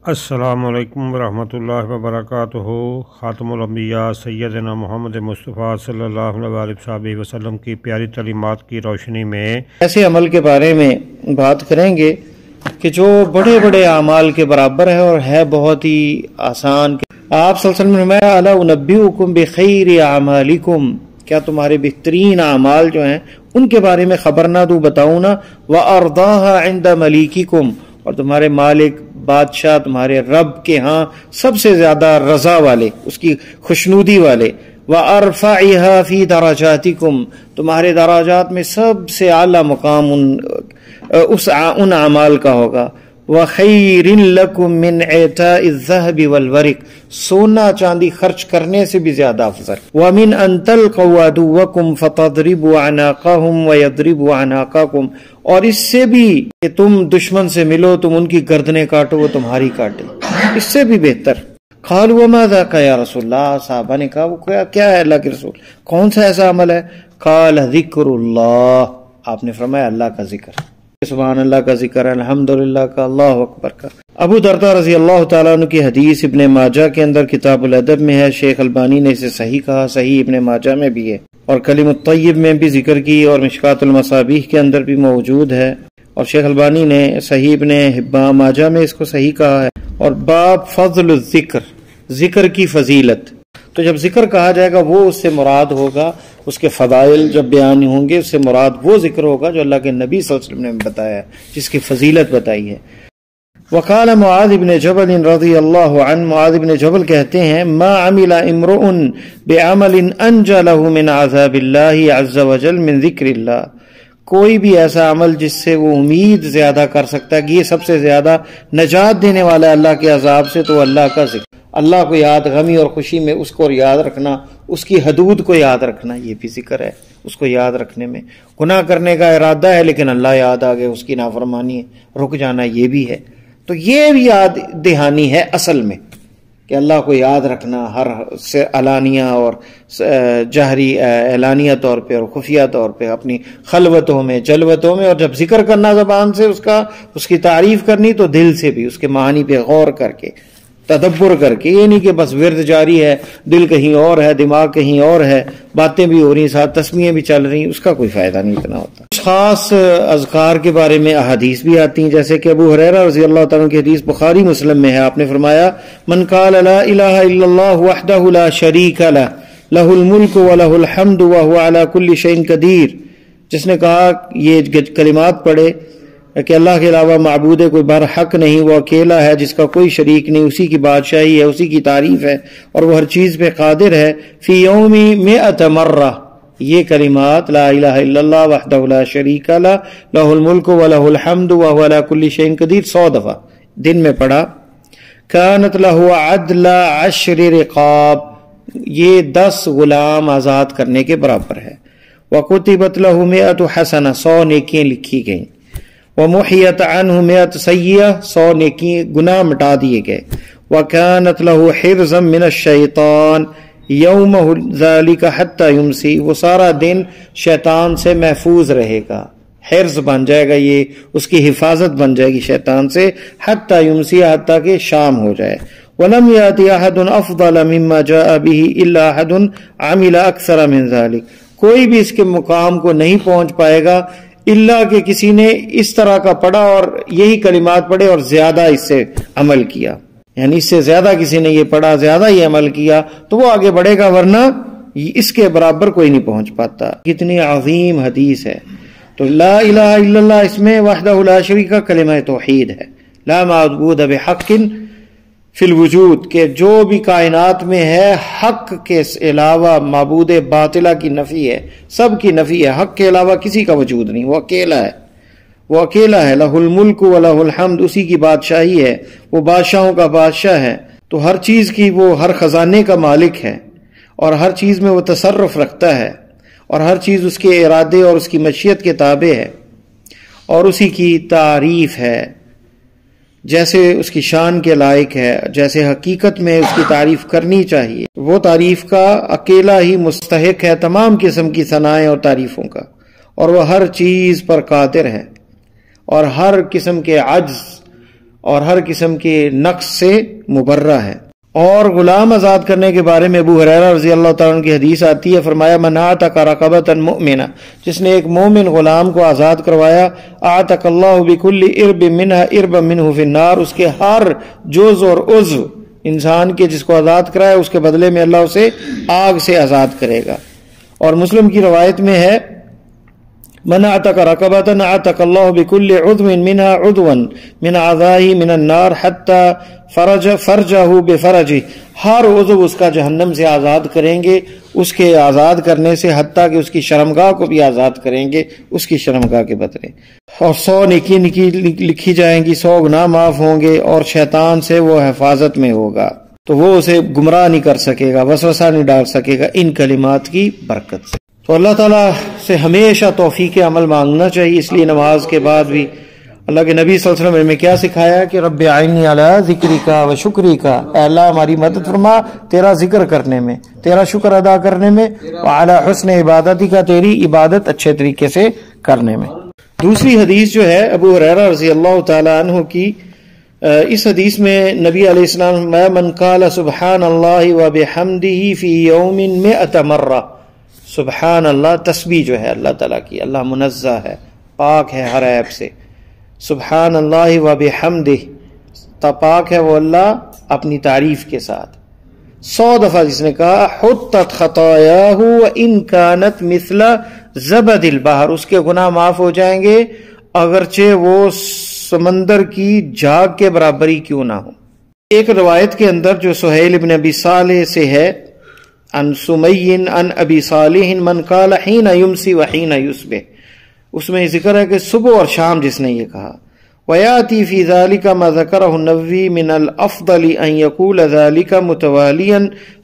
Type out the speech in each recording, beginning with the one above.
السلام علیکم ورحمۃ اللہ وبرکاتہ۔ خاتم الانبیاء سیدنا محمد مصطفیٰ صلی اللہ علیہ وسلم کی پیاری تعلیمات کی روشنی میں ایسے عمل کے بارے میں بات کریں گے کہ جو بڑے بڑے اعمال کے برابر ہے اور ہے بہت ہی آسان۔ آپ صلی اللہ علیہ وسلم نے فرمایا الا انبئکم بخیر اعمالکم، کیا تمہارے بہترین اعمال جو ہیں ان کے بارے میں خبر نہ دوں، بتاؤں نا، وارضاها عند ملیککم، اور تمہارے مالک بادشاہ تمہارے رب کے ہاں سب سے زیادہ رضا والے، اس کی خوشنودی والے، وارفعها فی درجاتکم، تمہارے دراجات میں سب سے اعلیٰ مقام ان اعمال کا ہوگا، وخیر لکم من اعطاء الذهب والورق، سونا چاندی خرچ کرنے سے بھی زیادہ افضل، ومن ان تلقوا عدوکم فتضربوا اعناقهم ويضربوا اعناقکم، اور اس سے بھی کہ تم دشمن سے ملو، تم ان کی گردنیں کاٹو وہ تمہاری کاٹے، اس سے بھی بہتر۔ قالوا وما ذاک یا رسول اللہ، صحابہ نے کہا وہ کیا ہے اللہ کے رسول، کون سا ایسا عمل ہے؟ قال ذکر اللہ، آپ نے فرمایا اللہ کا ذکر، سبحان اللہ کا ذکر، الحمدللہ کا، اللہ اکبر کا۔ ابو درداء رضی اللہ تعالیٰ عنہ کی حدیث ابن ماجہ کے اندر کتاب الادب میں ہے، شیخ البانی نے اسے صحیح کہا، صحیح ابن ماجہ میں بھی ہے، اور کلم الطیب میں بھی ذکر کی، اور مشکات المصابیح کے اندر بھی موجود ہے، اور شیخ البانی نے صحیح ابن حبان ماجہ میں اس کو صحیح کہا ہے۔ اور باب فضل الذکر، ذکر کی فضیلت، تو جب ذکر کہا جائے گا وہ اس سے مراد ہوگا، اس کے فضائل جب بیان ہوں گے اس سے مراد وہ ذکر ہوگا جو اللہ کے نبی صلی اللہ علیہ وسلم نے بتایا ہے، جس کی فضیلت بتائی ہے۔ وقال معاذ بن جبل رضی اللہ عنہ، معاذ بن جبل کہتے ہیں ما عمل امرؤ بعمل انجى له من عذاب اللہ عز وجل من ذکر اللہ، کوئی بھی ایسا عمل جس سے وہ امید زیادہ کر سکتا ہے کہ یہ سب سے زیادہ نجات دینے والا ہے اللہ کے عذاب سے، تو اللہ کا ذکر، اللہ کو یاد، غمی اور خوشی میں اس کو یاد رکھنا، اس کی حدود کو یاد رکھنا، یہ بھی ذکر ہے۔ اس کو یاد رکھنے میں گناہ کرنے کا ارادہ ہے لیکن اللہ یاد آ گئے، اس کی نافرمانی ہے، رک جانا، یہ بھی ہے، تو یہ بھی یاد دہانی ہے اصل میں، کہ اللہ کو یاد رکھنا ہر سے علانیہ اور جہری، اعلانیہ طور پہ اور خفیہ طور پہ، اپنی خلوتوں میں، جلوتوں میں، اور جب ذکر کرنا زبان سے اس کی تعریف کرنی تو دل سے بھی، اس کے معانی پہ غور کر کے، تدبر کر کے، یہ نہیں کہ بس ورد جاری ہے، دل کہیں اور ہے، دماغ کہیں اور ہے، باتیں بھی ہو رہی، ساتھ تسمیاں بھی چل رہی، اس کا کوئی فائدہ نہیں اتنا ہوتا۔ خاص اذکار کے بارے میں احادیث بھی آتی ہیں، جیسے کہ ابو ہریرہ رضی اللہ تعالیٰ کی حدیث بخاری مسلم میں ہے، آپ نے فرمایا من قال لا الہ الا اللہ وحدہ لا شریک لہ لہ الملک ولہ الحمد وہو علی کل شیء قدیر، جس نے کہا یہ کلمات پڑھے کہ اللہ کے علاوہ معبود کوئی برحق نہیں، وہ اکیلا ہے جس کا کوئی شریک نہیں، اسی کی بادشاہی ہے، اسی کی تعریف ہے، اور وہ ہر چیز پہ قادر ہے، فی یوم 100 مرہ، یہ کلمات لا الہ الا اللہ وحدہ لا شریک لہ لہ الملک ولہ الحمد وہو علی کل شیء قدیر 100 دفعہ دن میں پڑھا، کانت لہ عدل 10 رقاب، یہ 10 غلام آزاد کرنے کے برابر ہے، وکتبت لہ 100 حسنہ، 100 نیکیاں لکھی گئیں، ومحیت عنہ 100 سیئہ، 100 نیکی گناہ مٹا دیے گئے، وکانت لہ حرزا من الشیطان یومہ ذالک حتی یمسی، وہ سارا دن شیطان سے محفوظ رہے گا، حرز بن جائے گا، یہ اس کی حفاظت بن جائے گی شیطان سے، حتی یمسی، حتی کہ شام ہو جائے، ولم یأتی احد افضل مما جاء به الا احد عمل اکثر من ذلک، کوئی بھی اس کے مقام کو نہیں پہنچ پائے گا اللہ کہ کسی نے اس طرح کا پڑھا اور یہی کلمات پڑھے اور زیادہ اس سے عمل کیا، یعنی اس سے زیادہ کسی نے یہ پڑھا، زیادہ یہ عمل کیا تو وہ آگے بڑھے گا، ورنہ اس کے برابر کوئی نہیں پہنچ پاتا۔ کتنی عظیم حدیث ہے۔ تو لا الہ الا اللہ اس میں وحدہ لا شریک کلمہ توحید ہے، لا معبود بحق فی الوجود، کہ جو بھی کائنات میں ہے حق کے علاوہ معبود باطلہ کی نفی ہے، سب کی نفی ہے، حق کے علاوہ کسی کا وجود نہیں، وہ اکیلا ہے، وہ اکیلا ہے، لہ الملک ولہ الحمد، اسی کی بادشاہی ہے، وہ بادشاہوں کا بادشاہ ہے، تو ہر چیز کی وہ ہر خزانے کا مالک ہے، اور ہر چیز میں وہ تصرف رکھتا ہے، اور ہر چیز اس کے ارادے اور اس کی مشیت کے تابع ہے، اور اسی کی تعریف ہے جیسے اس کی شان کے لائق ہے، جیسے حقیقت میں اس کی تعریف کرنی چاہیے، وہ تعریف کا اکیلا ہی مستحق ہے، تمام قسم کی ثنائیں اور تعریفوں کا، اور وہ ہر چیز پر قادر ہے، اور ہر قسم کے عجز اور ہر قسم کے نقص سے مبرہ ہے۔ اور غلام آزاد کرنے کے بارے میں ابو ہریرہ رضی اللہ تعالیٰ عنہ کی حدیث آتی ہے، فرمایا من اعتق رقبۃ مؤمنہ، جس نے ایک مومن غلام کو آزاد کروایا، اعتق اللہ بکل ارب منہ ارب منہ فی النار، اس کے ہر جز اور عضو انسان کے جس کو آزاد کرائے اس کے بدلے میں اللہ اسے آگ سے آزاد کرے گا۔ اور مسلم کی روایت میں ہے من اعتق رقبۃ اعتق اللہ بکل عضو منها عضوا من اعضائه من النار حتى فرجہ بفرجہ، ہر عضو اس کا جہنم سے آزاد کریں گے اس کے آزاد کرنے سے، حتیٰ کہ اس کی شرمگاہ کو بھی آزاد کریں گے اس کی شرمگاہ کے بدلے، اور 100 نیکی لکھی جائیں گی، 100 گناہ معاف ہوں گے، اور شیطان سے وہ حفاظت میں ہوگا تو وہ اسے گمراہ نہیں کر سکے گا، وسوسہ نہیں ڈال سکے گا ان کلمات کی برکت سے۔ تو اللہ تعالیٰ سے ہمیشہ توفیق عمل مانگنا چاہیے، اس لیے نماز کے بعد بھی اللہ کے نبی صلی اللہ علیہ وسلم نے کیا سکھایا کہ رب اعنی علی ذکرک و شکرک، اے اللہ ہماری مدد فرما تیرا ذکر کرنے میں، تیرا شکر ادا کرنے میں، وعلی حسن عبادتک، تیری عبادت اچھے طریقے سے کرنے میں۔ دوسری حدیث جو ہے ابو ہریرہ رضی اللہ تعالی عنہ کی، اس حدیث میں نبی علیہ السلام من قال سبحان اللہ وبحمدہ فی یوم 100 مرہ، سبحان اللہ تسبیح جو ہے اللہ تعالیٰ کی، اللہ منزہ ہے، پاک ہے ہر عیب سے، سبحان اللہ وبحمدہ، پاک ہے وہ اللہ اپنی تعریف کے ساتھ، 100 دفعہ جس نے کہا حطت خطایاہ وان کانت مثل زبد البحر، اس کے گناہ معاف ہو جائیں گے اگرچہ وہ سمندر کی جھاگ کے برابر ہی کیوں نہ ہو۔ ایک روایت کے اندر جو سہیل ابن ابی صالح سے ہے، عن سمی عن ابی صالح من قال حین یمسی وحین یصبح، اس میں ذکر ہے کہ صبح اور شام جس نے یہ کہا، ویاتی فی ذلک ما ذکرہ النووی من الافضل ان یقول ذلک متوالیا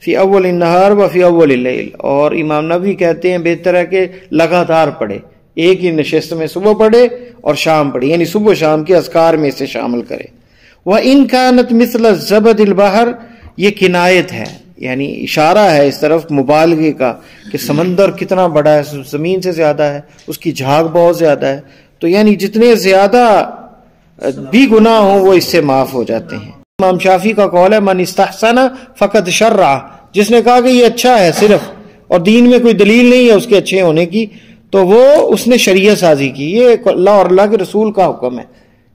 فی اول النہار و فی اول اللیل، اور امام نووی کہتے ہیں بہتر ہے کہ لگاتار پڑھے، ایک ہی نشست میں صبح پڑھے اور شام پڑھے، یعنی صبح شام کے اذکار میں اسے شامل کرے۔ وَإِن كَانَتْ مِثْلَ زَبَدِ الْبَحْرِ، یہ کنایت ہے، یعنی اشارہ ہے اس طرف مبالغے کا کہ سمندر کتنا بڑا ہے، زمین سے زیادہ ہے، اس کی جھاگ بہت زیادہ ہے، تو یعنی جتنے زیادہ بھی گناہ ہوں وہ اس سے معاف ہو جاتے ہیں۔ امام شافعی کا قول ہے من استحسن فقد شرع، جس نے کہا کہ یہ اچھا ہے صرف اور دین میں کوئی دلیل نہیں ہے اس کے اچھے ہونے کی، تو وہ اس نے شریعت سازی کی۔ یہ اللہ اور اللہ کے رسول کا حکم ہے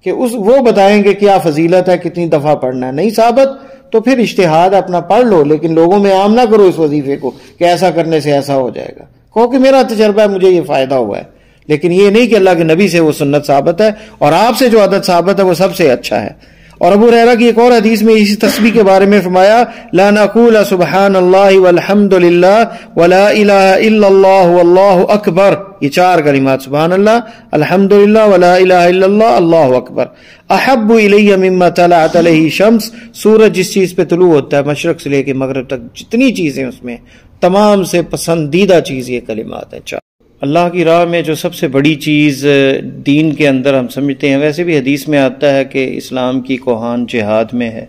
کہ وہ بتائیں گے کیا فضیلت ہے، کتنی دفعہ پڑھنا ہے، نہیں ثابت تو پھر اجتہاد اپنا پڑھ لو، لیکن لوگوں میں عام نہ کرو اس وظیفے کو کہ ایسا کرنے سے ایسا ہو جائے گا، کہو کہ میرا تجربہ ہے مجھے یہ فائدہ ہوا ہے، لیکن یہ نہیں کہ اللہ کے نبی سے وہ سنت ثابت ہے اور آپ سے جو عادت ثابت ہے وہ سب سے اچھا ہے۔ اور ابو ہریرہ کی ایک اور حدیث میں اسی تسبیح کے بارے میں فرمایا لا نقول سبحان اللہ والحمد للہ ولا الہ الا اللہ واللہ اکبر، یہ 4 کلمات سبحان اللہ، الحمد للہ، ولا الہ الا اللہ، اللہ اکبر، احب الی مما طلعت علیہ شمس، سورج جس چیز پہ طلوع ہوتا ہے مشرق سے لے کے مغرب تک جتنی چیزیں اس میں تمام سے پسندیدہ چیز یہ کلمات ہیں 4۔ اللہ کی راہ میں جو سب سے بڑی چیز دین کے اندر ہم سمجھتے ہیں، ویسے بھی حدیث میں آتا ہے کہ اسلام کی کوہان جہاد میں ہے،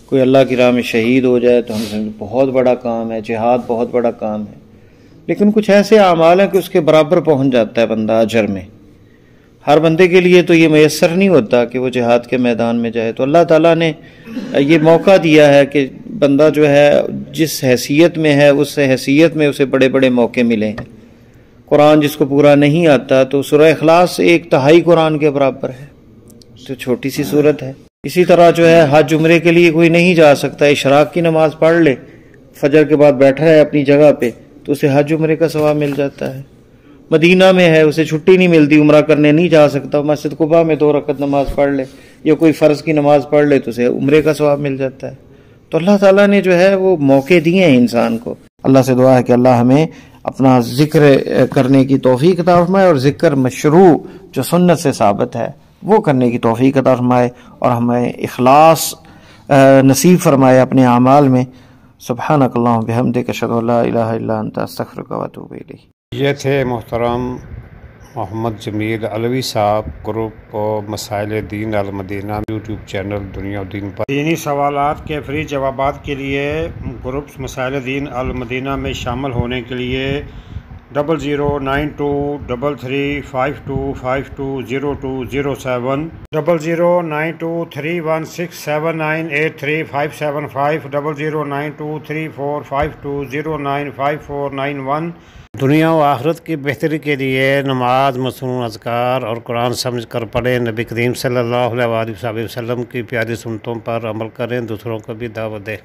کوئی اللہ کی راہ میں شہید ہو جائے تو ہم سمجھتے بہت بڑا کام ہے، جہاد بہت بڑا کام ہے، لیکن کچھ ایسے اعمال ہیں کہ اس کے برابر پہنچ جاتا ہے بندہ اجر میں۔ ہر بندے کے لیے تو یہ میسر نہیں ہوتا کہ وہ جہاد کے میدان میں جائے، تو اللہ تعالیٰ نے یہ موقع دیا ہے کہ بندہ جو ہے جس حیثیت میں ہے اس حیثیت میں اسے بڑے بڑے موقع ملے ہیں۔ قرآن جس کو پورا نہیں آتا تو سورہ اخلاص 1/3 قرآن کے برابر ہے، تو چھوٹی سی صورت ہے۔ اسی طرح جو ہے حج عمرے کے لیے کوئی نہیں جا سکتا، اشراق کی نماز پڑھ لے، فجر کے بعد بیٹھا ہے اپنی جگہ پہ تو اسے حج عمرے کا ثواب مل جاتا ہے۔ مدینہ میں ہے، اسے چھٹی نہیں ملتی، عمرہ کرنے نہیں جا سکتا، مسجد قباء میں 2 رکعت نماز پڑھ لے یا کوئی فرض کی نماز پڑھ لے تو اسے عمرے کا ثواب مل جاتا ہے۔ تو اللہ تعالیٰ نے جو ہے وہ موقع دیے ہیں انسان کو۔ اللہ سے دعا ہے کہ اللہ ہمیں اپنا ذکر کرنے کی توفیق عطا فرمائے، اور ذکر مشروع جو سنت سے ثابت ہے وہ کرنے کی توفیق عطا فرمائے، اور ہمیں اخلاص نصیب فرمائے اپنے اعمال میں۔ سبحانک اللہم بحمدک اشہد ان لا الہ الا انت استغفرک و اتوب الیک۔ یہ تھے محترم محمد جمیل علوی صاحب، گروپ مسائل دین المدینہ یوٹیوب چینل دنیا و دین پر دینی سوالات کے فری جوابات کے لیے گروپ مسائل دین المدینہ میں شامل ہونے کے لیے 009233520207 00923167983575 00923452095491 دنیا و آخرت کی بہتری کے لیے نماز، مصنون اذکار اور قرآن سمجھ کر پڑھیں۔ نبی کریم صلی اللہ علیہ وآلہ وسلم کی پیاری سنتوں پر عمل کریں، دوسروں کو بھی دعوت دیں۔